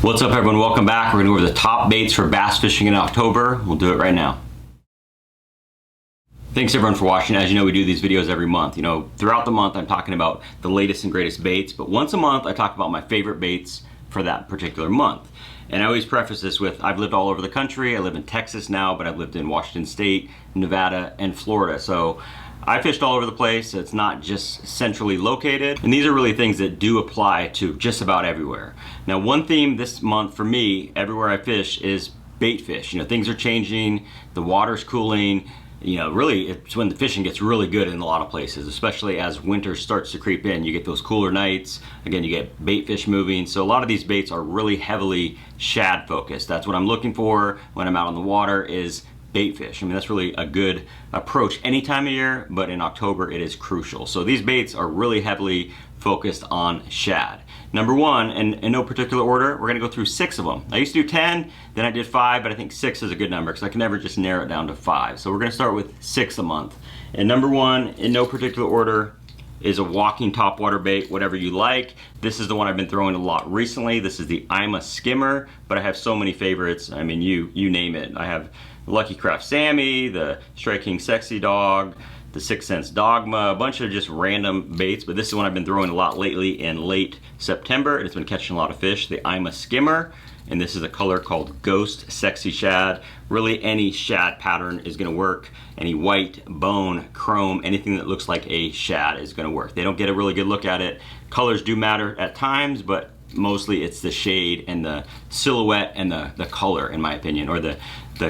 What's up, everyone? Welcome back. We're going to go over the top baits for bass fishing in October. We'll do it right now. Thanks everyone for watching. As you know, we do these videos every month. Throughout the month I'm talking about the latest and greatest baits, but once a month I talk about my favorite baits for that particular month. And I always preface this with, I've lived all over the country. I live in Texas now, but I've lived in Washington State, Nevada, and Florida. So I fished all over the place. It's not just centrally located. And these are really things that do apply to just about everywhere. Now, one theme this month for me, everywhere I fish, is bait fish. Things are changing, the water's cooling. Really, it's when the fishing gets really good in a lot of places, especially as winter starts to creep in. You get those cooler nights. Again, you get bait fish moving. So a lot of these baits are really heavily shad focused. That's what I'm looking for when I'm out on the water, is bait fish. That's really a good approach any time of year, but in October it is crucial. So these baits are really heavily focused on shad. Number one, and in no particular order, we're gonna go through 6 of them. I used to do 10, then I did 5, but I think 6 is a good number because I can never just narrow it down to 5. So we're gonna start with 6 a month. And number one, in no particular order, is a walking topwater bait, whatever you like. This is the one I've been throwing a lot recently. This is the skimmer, but I have so many favorites. You name it. I have Lucky Craft Sammy, the Strike King Sexy Dog, the 6 Sense Dogma, a bunch of just random baits, but this is one I've been throwing a lot lately in late September, and it's been catching a lot of fish, the skimmer. And this is a color called Ghost Sexy Shad. Really any shad pattern is gonna work. Any white, bone, chrome, anything that looks like a shad is gonna work. They don't get a really good look at it. Colors do matter at times, but mostly it's the shade and the silhouette and the color, in my opinion, or the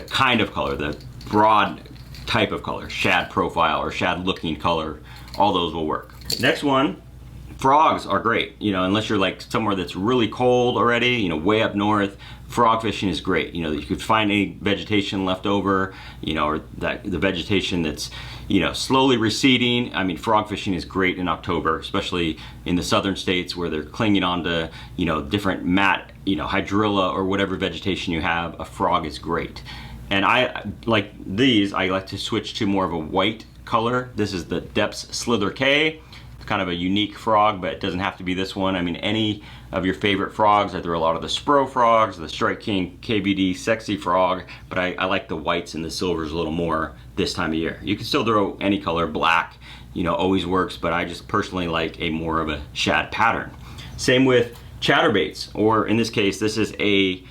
kind of color, the broad type of color, shad profile or shad looking color. All those will work. Next one, frogs are great. Unless you're like somewhere that's really cold already, way up north, frog fishing is great. You could find any vegetation left over, or the vegetation that's, slowly receding. Frog fishing is great in October, especially in the southern states where they're clinging onto, different mat, hydrilla or whatever vegetation you have. A frog is great. And I like these, I like to switch to more of a white color. This is the Depths Slither K. Kind of a unique frog, but it doesn't have to be this one. Any of your favorite frogs. I throw a lot of the Spro frogs, the Strike King KBD Sexy Frog, but I like the whites and the silvers a little more this time of year. You can still throw any color, black, always works, but I just personally like a more of a shad pattern. Same with ChatterBaits, or in this case, this is a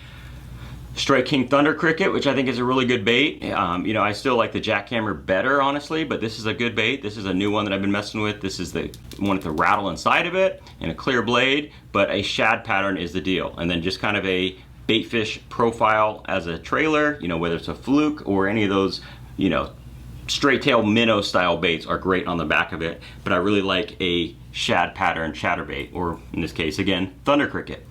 Strike King Thunder Cricket, which I think is a really good bait. I still like the jackhammer better, honestly, but this is a good bait. This is a new one that I've been messing with. This is the one with the rattle inside of it and a clear blade, but a shad pattern is the deal. And then just kind of a bait fish profile as a trailer, whether it's a fluke or any of those, straight tail minnow style baits are great on the back of it, but I really like a shad pattern chatterbait, or in this case, again, Thunder Cricket.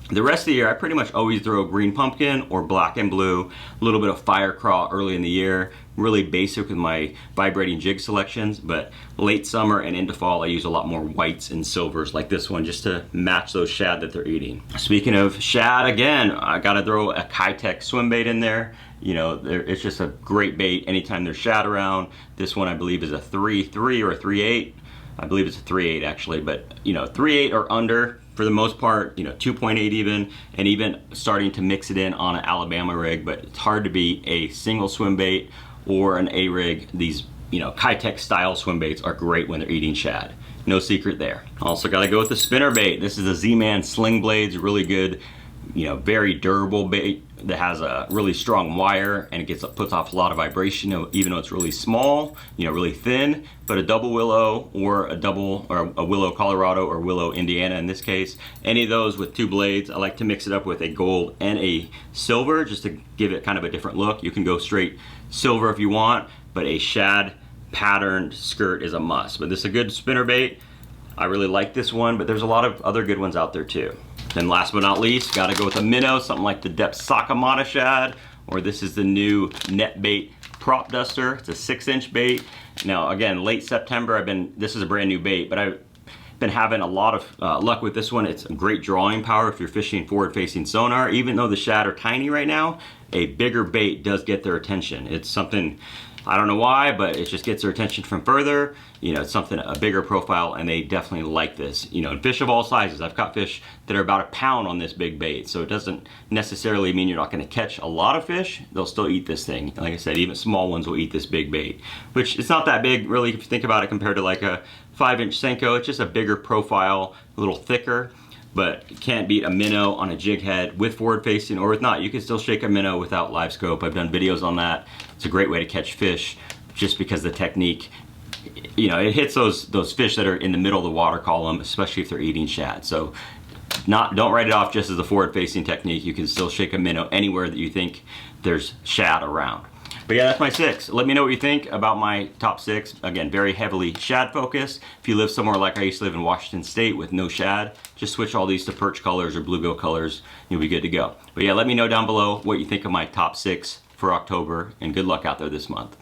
The rest of the year, I pretty much always throw green pumpkin or black and blue, a little bit of fire craw early in the year, really basic with my vibrating jig selections, but late summer and into fall, I use a lot more whites and silvers like this one just to match those shad that they're eating. Speaking of shad, again, I gotta throw a Kitech Swimbaits in there. It's just a great bait anytime there's shad around. This one I believe is a 3.3 or a 3.8. I believe it's a 3.8 actually, but 3.8 or under for the most part, 2.8 even, and even starting to mix it in on an Alabama rig, but it's hard to beat a single swim bait or an A rig. These, Kitech style swim baits are great when they're eating shad. No secret there. Also gotta go with the spinnerbait. This is a Z-Man Sling Blades, really good, very durable bait that has a really strong wire, and it puts off a lot of vibration, even though it's really small, really thin. But a double willow or a willow Colorado or willow Indiana in this case, any of those with 2 blades, I like to mix it up with a gold and a silver just to give it kind of a different look. You can go straight silver if you want, but a shad patterned skirt is a must. But this is a good spinnerbait. I really like this one, but there's a lot of other good ones out there too. Then last but not least, gotta go with a minnow, something like the Depths Sakamata Shad, or this is the new net bait prop duster. It's a 6-inch bait. Now again, late September, this is a brand new bait, but I've been having a lot of luck with this one. It's a great drawing power if you're fishing forward-facing sonar. Even though the shad are tiny right now, a bigger bait does get their attention. It's something I don't know why, but it just gets their attention from further. You know, it's something, a bigger profile, and they definitely like this. You know, fish of all sizes. I've caught fish that are about a pound on this big bait, so it doesn't necessarily mean you're not gonna catch a lot of fish. They'll still eat this thing. Like I said, even small ones will eat this big bait, which it's not that big, really, if you think about it, compared to like a 5-inch Senko. It's just a bigger profile, a little thicker, but you can't beat a minnow on a jig head with forward facing or with not. You can still shake a minnow without live scope. I've done videos on that. It's a great way to catch fish just because the technique, you know, it hits those fish that are in the middle of the water column, especially if they're eating shad. So don't write it off just as a forward facing technique. You can still shake a minnow anywhere that you think there's shad around. But yeah, that's my 6. Let me know what you think about my top 6. Again, very heavily shad focused. If you live somewhere like I used to live in Washington State with no shad, just switch all these to perch colors or bluegill colors. You'll be good to go. But yeah, let me know down below what you think of my top 6 for October, and good luck out there this month.